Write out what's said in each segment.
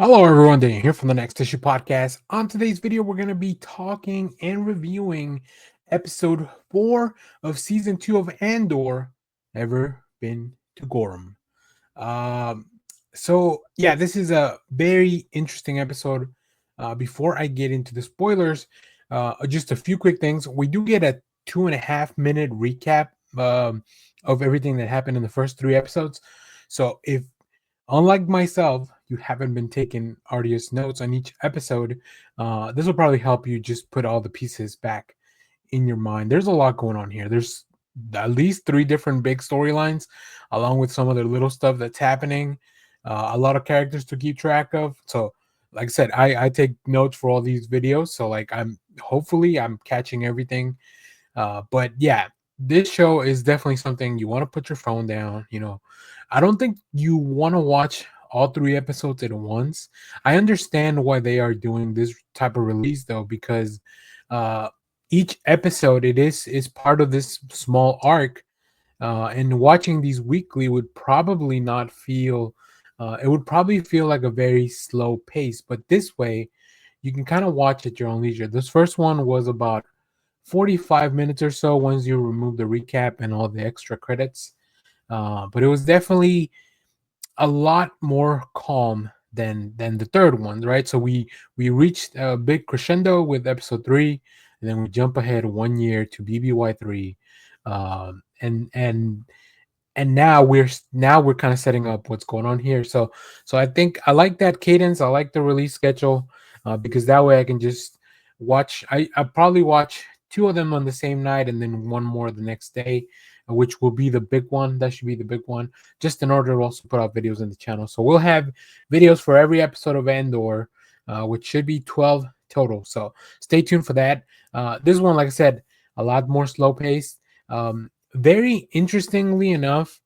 Hello, everyone. Daniel here from the Next Issue Podcast. On today's video, we're going to be talking and reviewing episode 4 of season 2 of Andor. Ever been to Gorham? Um, yeah, this is a very interesting episode. Before I get into the spoilers, just a few quick things. We do get a 2.5 minute recap of everything that happened in the first 3 episodes. So if unlike myself, you haven't been taking arduous notes on each episode, this will probably help you just put all the pieces back in your mind. There's a lot going on here. There's at least 3 different big storylines, along with some other little stuff that's happening. A lot of characters to keep track of. So, like I said, I take notes for all these videos. So, like, I'm catching everything. But yeah, this show is definitely something you want to put your phone down. I don't think you want to watch all 3 episodes at once. I understand why they are doing this type of release though, because uh, each episode is part of this small arc, and watching these weekly would probably not feel. It would probably feel like a very slow pace, but this way, you can kind of watch at your own leisure. This first one was about 45 minutes or so once you remove the recap and all the extra credits. But it was definitely a lot more calm than the third one, right? So we reached a big crescendo with episode 3, and then we jump ahead 1 year to BBY 3, and now we're kind of setting up what's going on here. So I think I like that cadence. I like the release schedule, because that way I can just watch. I probably watch 2 of them on the same night, and then one more the next day, which will be the big one. That should be the big one, just in order to also put out videos in the channel. So we'll have videos for every episode of Andor, which should be 12 total. So stay tuned for that. This one, like I said, a lot more slow paced. Very interestingly enough,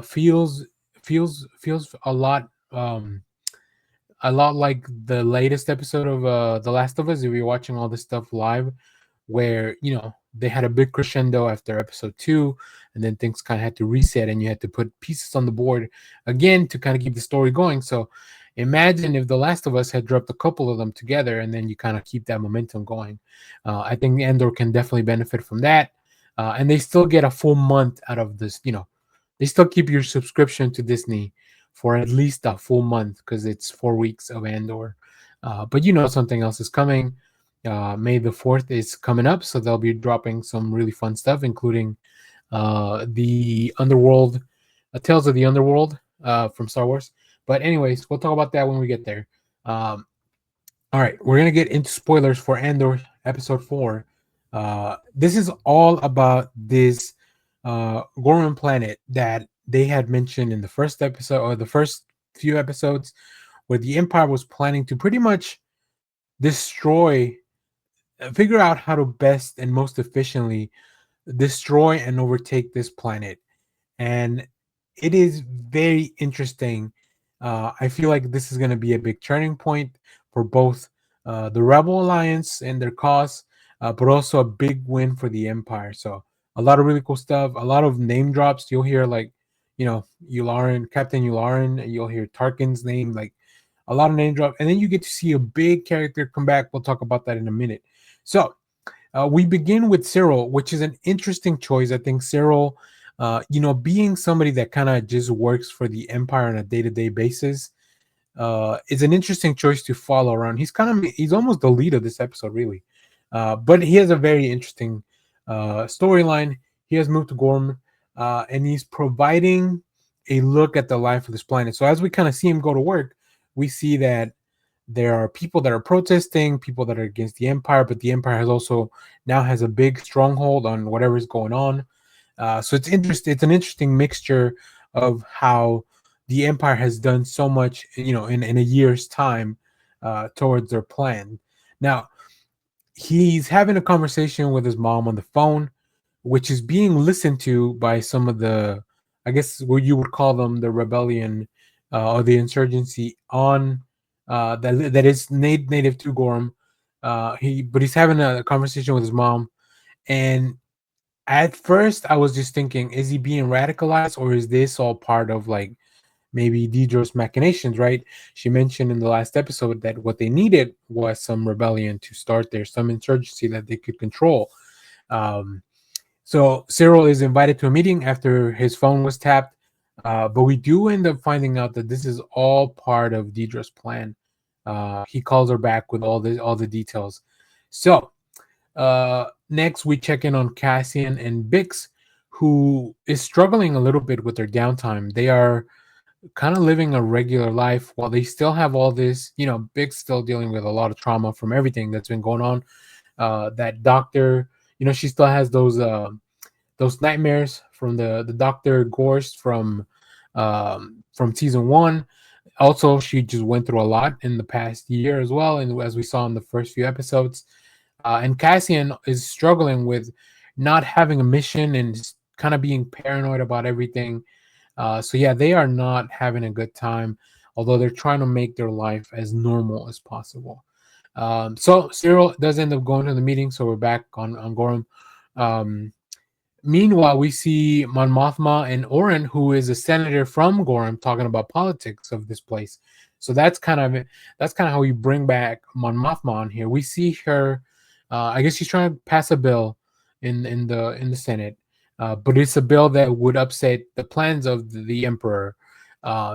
feels a lot like the latest episode of The Last of Us. If you're watching all this stuff live, where they had a big crescendo after episode 2, and then things kind of had to reset, and you had to put pieces on the board again to kind of keep the story going. So imagine if The Last of Us had dropped a couple of them together, and then you kind of keep that momentum going. I think Andor can definitely benefit from that, and they still get a full month out of this. They still keep your subscription to Disney for at least a full month because it's 4 weeks of Andor. But something else is coming. May the 4th is coming up, so they'll be dropping some really fun stuff, including the Underworld, Tales of the Underworld from Star Wars. But anyways, we'll talk about that when we get there. Um, all right, we're gonna get into spoilers for Andor episode 4. This is all about this Gorman planet that they had mentioned in the first episode, or the first few episodes, where the Empire was planning to pretty much destroy, figure out how to best and most efficiently destroy and overtake this planet. And it is very interesting. I feel like this is going to be a big turning point for both the Rebel Alliance and their cause, but also a big win for the Empire. So a lot of really cool stuff. A lot of name drops. You'll hear like, Yularen, Captain Yularen, and you'll hear Tarkin's name, like a lot of name drop, and then you get to see a big character come back. We'll talk about that in a minute. So we begin with Cyril, which is an interesting choice. I think Cyril, being somebody that kind of just works for the Empire on a day-to-day basis, is an interesting choice to follow around. He's almost the lead of this episode, really. But he has a very interesting storyline. He has moved to Gorm, and he's providing a look at the life of this planet. So as we kind of see him go to work, we see that there are people that are protesting, people that are against the Empire, but the Empire has also now has a big stronghold on whatever is going on. So it's interesting. It's an interesting mixture of how the Empire has done so much, in a year's time, towards their plan. Now he's having a conversation with his mom on the phone, which is being listened to by some of the, I guess, what you would call them, the rebellion, or the insurgency on that is native to Gorham. He's having a conversation with his mom, and at first I was just thinking, is he being radicalized, or is this all part of like maybe Deidre's machinations, right? She mentioned in the last episode that what they needed was some rebellion to start there, some insurgency that they could control. Um, so Cyril is invited to a meeting after his phone was tapped, but we do end up finding out that this is all part of Deidre's plan. He calls her back with all the details. So next, we check in on Cassian and Bix, who is struggling a little bit with their downtime. They are kind of living a regular life while they still have all this. Bix still dealing with a lot of trauma from everything that's been going on. That doctor, she still has those nightmares from the Doctor Gorst from season one. Also, she just went through a lot in the past year as well, and as we saw in the first few episodes. And Cassian is struggling with not having a mission and kind of being paranoid about everything. So yeah, they are not having a good time, although they're trying to make their life as normal as possible. So Cyril does end up going to the meeting, so we're back on Gorham. Um, Meanwhile, we see Mon Mothma and Oren, who is a senator from Gorham, talking about politics of this place. So that's kind of how we bring back Mon Mothma on here. We see her. I guess she's trying to pass a bill in the Senate, but it's a bill that would upset the plans of the Emperor.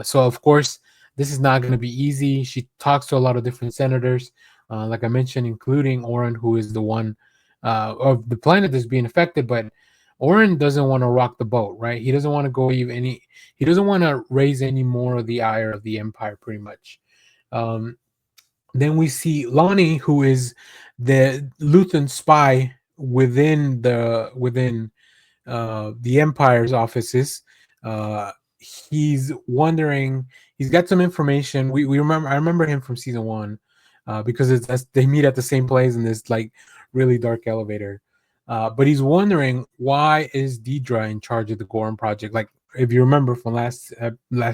So of course, this is not going to be easy. She talks to a lot of different senators, like I mentioned, including Oren, who is the one of the planet that's being affected, but Oren doesn't want to rock the boat, right? He doesn't want to go even any. He doesn't want to raise any more of the ire of the Empire, pretty much. Um, then we see Lonnie, who is the Luthen spy within the Empire's offices. Uh, he's wondering. He's got some information. We remember. I remember him from season one, because they meet at the same place in this like really dark elevator. But he's wondering, why is Deidre in charge of the Gorham project? Like, if you remember from last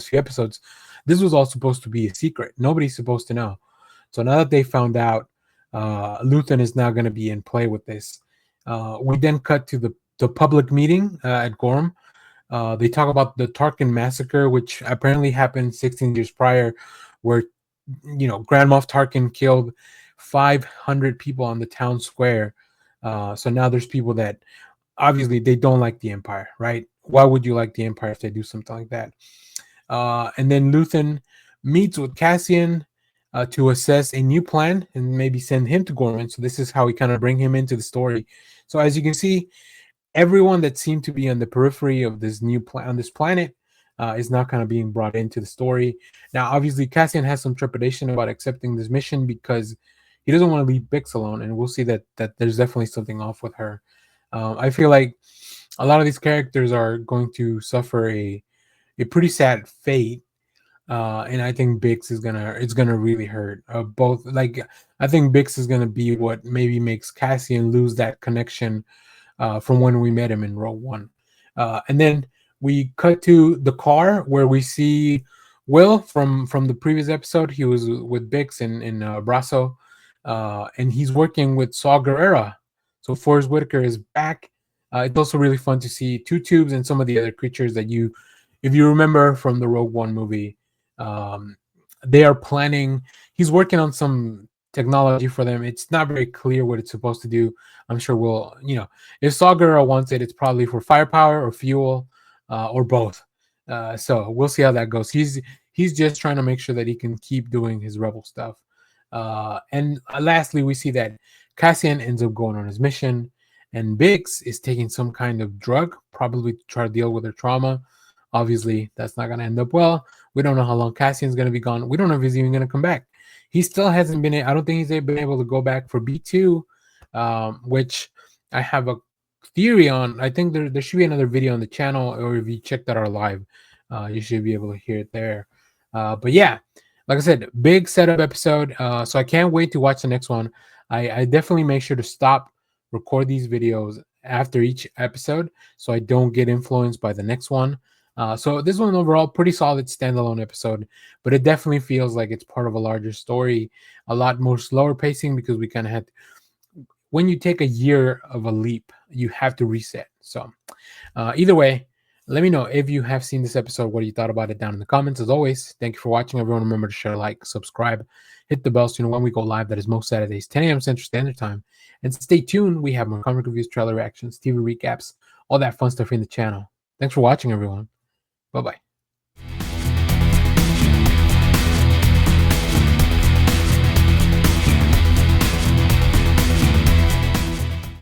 few episodes, this was all supposed to be a secret. Nobody's supposed to know. So now that they found out, Luthen is now going to be in play with this. We then cut to the public meeting at Gorham. They talk about the Tarkin massacre, which apparently happened 16 years prior, where Grand Moff Tarkin killed 500 people on the town square. So now there's people that obviously they don't like the Empire, right? Why would you like the Empire if they do something like that? And then Luthen meets with Cassian to assess a new plan and maybe send him to Gorman. So this is how we kind of bring him into the story. So as you can see, everyone that seemed to be on the periphery of this new plan on this planet is now kind of being brought into the story. Now, obviously, Cassian has some trepidation about accepting this mission because he doesn't want to leave Bix alone, and we'll see that there's definitely something off with her. I feel like a lot of these characters are going to suffer a pretty sad fate, and I think Bix is gonna really hurt. Both, like, I think Bix is gonna be what maybe makes Cassian lose that connection from when we met him in Row One. And then we cut to the car where we see Will from the previous episode. He was with Bix in Brasso, and he's working with Saw Gerrera. So Forrest Whitaker is back. It's also really fun to see Two Tubes and some of the other creatures that if you remember from the Rogue One movie, um, they are planning. He's working on some technology for them. It's not very clear what it's supposed to do. I'm sure if Saw Gerrera wants it, it's probably for firepower or fuel, or both. So we'll see how that goes. He's just trying to make sure that he can keep doing his rebel stuff. And lastly, we see that Cassian ends up going on his mission, and Bix is taking some kind of drug, probably to try to deal with her trauma. Obviously, that's not going to end up well. We don't know how long Cassian's going to be gone. We don't know if he's even going to come back. He still hasn't been. I don't think he's been able to go back for B2, which I have a theory on. I think there should be another video on the channel, or if you checked out our live, you should be able to hear it there. But yeah, like I said, big setup episode. So I can't wait to watch the next one. I definitely make sure to stop, record these videos after each episode so I don't get influenced by the next one. So this one overall, pretty solid standalone episode, but it definitely feels like it's part of a larger story, a lot more slower pacing because we kind of had when you take a year of a leap, you have to reset. So either way, Let me know if you have seen this episode, what you thought about it down in the comments. As always, thank you for watching, everyone. Remember to share, like, subscribe, hit the bell so you know when we go live. That is most Saturdays, 10 a.m. Central Standard Time. And stay tuned. We have more comic reviews, trailer reactions, TV recaps, all that fun stuff in the channel. Thanks for watching, everyone. Bye-bye.